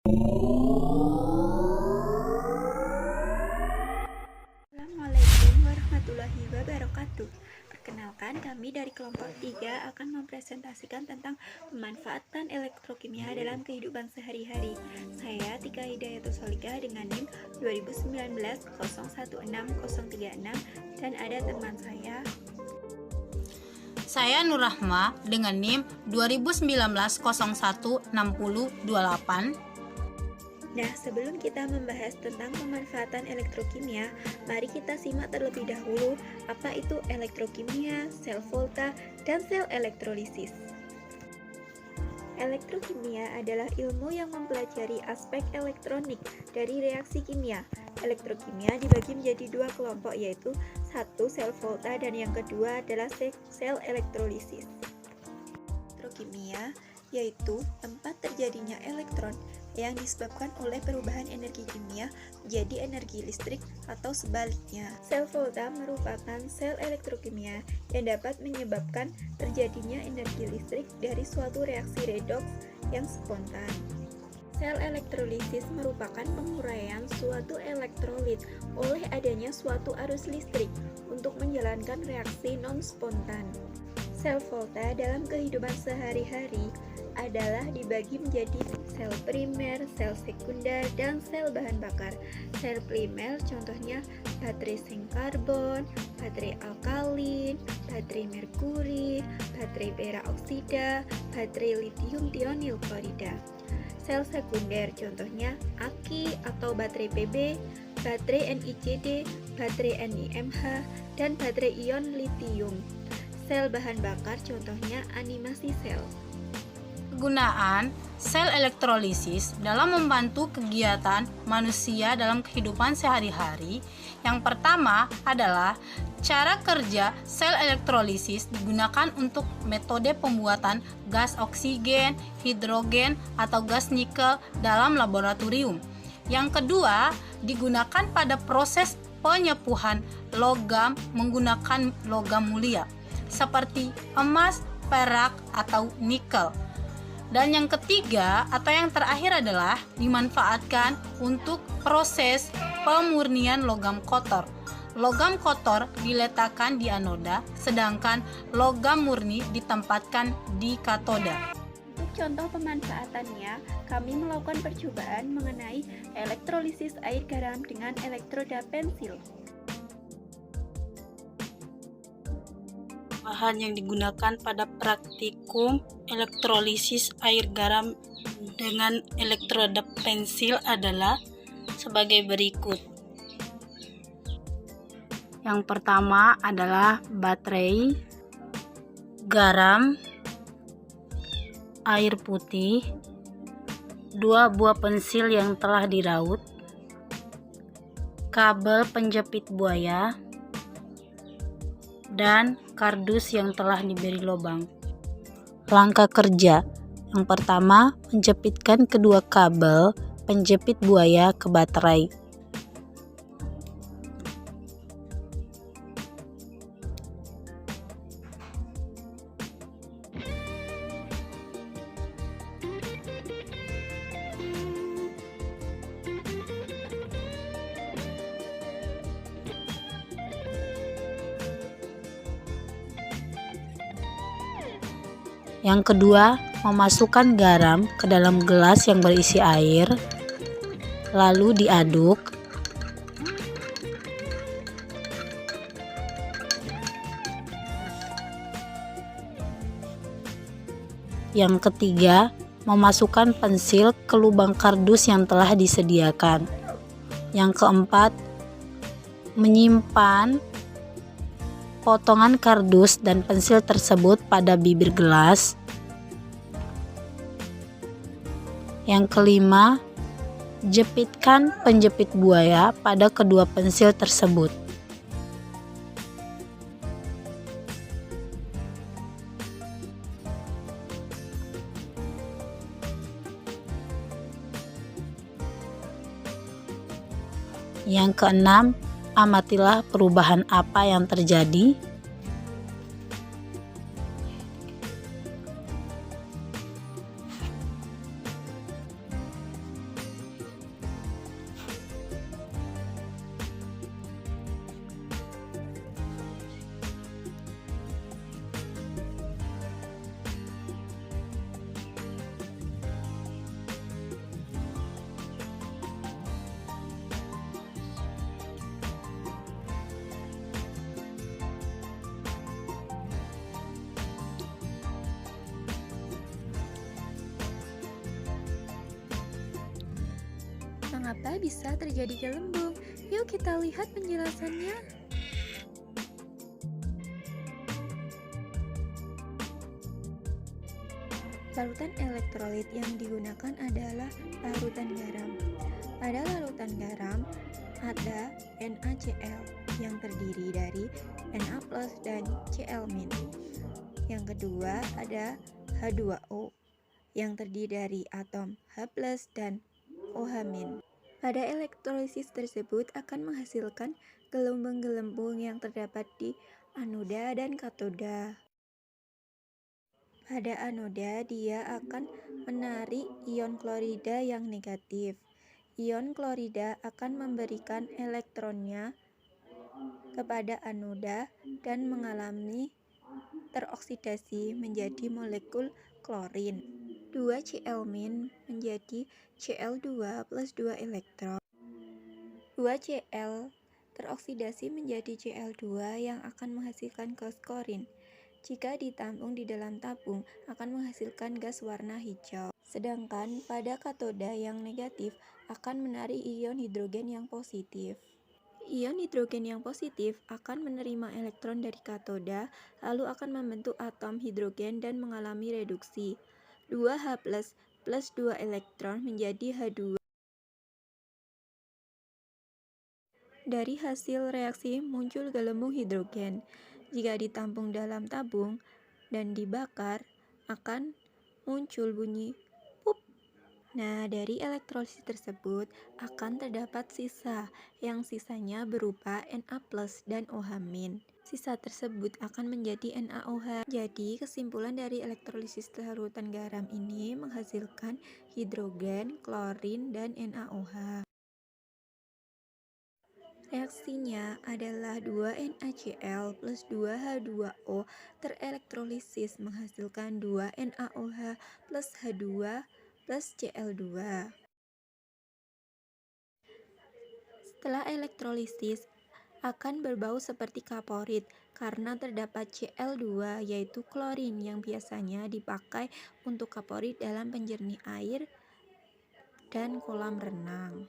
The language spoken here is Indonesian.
Assalamualaikum warahmatullahi wabarakatuh. Perkenalkan, kami dari kelompok 3 akan mempresentasikan tentang pemanfaatan elektrokimia dalam kehidupan sehari-hari. Saya Tika Hidayatul Solikah dengan NIM 2019-016036 dan ada teman Saya Nur Rahma dengan NIM 2019-016028. Nah, sebelum kita membahas tentang pemanfaatan elektrokimia, mari kita simak terlebih dahulu apa itu elektrokimia, sel volta, dan sel elektrolisis. Elektrokimia adalah ilmu yang mempelajari aspek elektronik dari reaksi kimia. Elektrokimia dibagi menjadi dua kelompok, yaitu satu sel volta dan yang kedua adalah sel elektrolisis. Elektrokimia yaitu tempat terjadinya elektron yang disebabkan oleh perubahan energi kimia menjadi energi listrik atau sebaliknya. Sel volta merupakan sel elektrokimia yang dapat menyebabkan terjadinya energi listrik dari suatu reaksi redoks yang spontan. Sel elektrolisis merupakan penguraian suatu elektrolit oleh adanya suatu arus listrik untuk menjalankan reaksi non-spontan. Sel volta dalam kehidupan sehari-hari adalah dibagi menjadi sel primer, sel sekunder, dan sel bahan bakar. Sel primer contohnya baterai zinc karbon, baterai alkalin, baterai merkuri, baterai peroksida, baterai litium tionil klorida. Sel sekunder contohnya aki atau baterai PB, baterai NiCd, baterai NiMH, dan baterai ion litium. Sel bahan bakar contohnya animasi sel. Kegunaan sel elektrolisis dalam membantu kegiatan manusia dalam kehidupan sehari-hari. Yang pertama adalah cara kerja sel elektrolisis digunakan untuk metode pembuatan gas oksigen, hidrogen, atau gas nikel dalam laboratorium. Yang kedua, digunakan pada proses penyepuhan logam menggunakan logam mulia seperti emas, perak, atau nikel. Dan yang ketiga atau yang terakhir adalah dimanfaatkan untuk proses pemurnian logam kotor. Logam kotor diletakkan di anoda, sedangkan logam murni ditempatkan di katoda. Untuk contoh pemanfaatannya, kami melakukan percobaan mengenai elektrolisis air garam dengan elektroda pensil. Bahan yang digunakan pada praktikum elektrolisis air garam dengan elektroda pensil adalah sebagai berikut. Yang pertama adalah baterai, garam, air putih, 2 buah pensil yang telah diraut, kabel penjepit buaya, dan kardus yang telah diberi lubang. Langkah kerja. Yang pertama, menjepitkan kedua kabel penjepit buaya ke baterai. Yang kedua, memasukkan garam ke dalam gelas yang berisi air, lalu diaduk. Yang ketiga, memasukkan pensil ke lubang kardus yang telah disediakan. Yang keempat, menyimpan potongan kardus dan pensil tersebut pada bibir gelas. Yang kelima, jepitkan penjepit buaya pada kedua pensil tersebut. Yang keenam, amatilah perubahan apa yang terjadi. mengapa bisa terjadi gelembung? Yuk kita lihat penjelasannya. Larutan elektrolit yang digunakan adalah larutan garam. Pada larutan garam ada NaCl yang terdiri dari Na+ dan Cl-. Yang kedua ada H2O yang terdiri dari atom H+ dan OH-. Pada elektrolisis tersebut akan menghasilkan gelembung-gelembung yang terdapat di anoda dan katoda. Pada anoda, dia akan menarik ion klorida yang negatif. Ion klorida akan memberikan elektronnya kepada anoda dan mengalami teroksidasi menjadi molekul klorin. 2Cl- menjadi Cl2 plus 2 elektron. 2Cl teroksidasi menjadi Cl2 yang akan menghasilkan gas klorin. Jika ditampung di dalam tabung, akan menghasilkan gas warna hijau. Sedangkan pada katoda yang negatif akan menarik ion hidrogen yang positif. Ion hidrogen yang positif akan menerima elektron dari katoda, lalu akan membentuk atom hidrogen dan mengalami reduksi. 2H+ plus 2 elektron menjadi H2. Dari hasil reaksi muncul gelembung hidrogen. Jika ditampung dalam tabung dan dibakar, akan muncul bunyi pup. Nah, dari elektrolisis tersebut akan terdapat sisa, yang sisanya berupa Na+ dan OH-. Sisa tersebut akan menjadi NaOH. Jadi, kesimpulan dari elektrolisis larutan garam ini menghasilkan hidrogen, klorin, dan NaOH. Reaksinya adalah 2NaCl plus 2H2O terelektrolisis menghasilkan 2NaOH plus H2 plus Cl2. Setelah elektrolisis akan berbau seperti kaporit karena terdapat Cl2 yaitu klorin yang biasanya dipakai untuk kaporit dalam penjernih air dan kolam renang.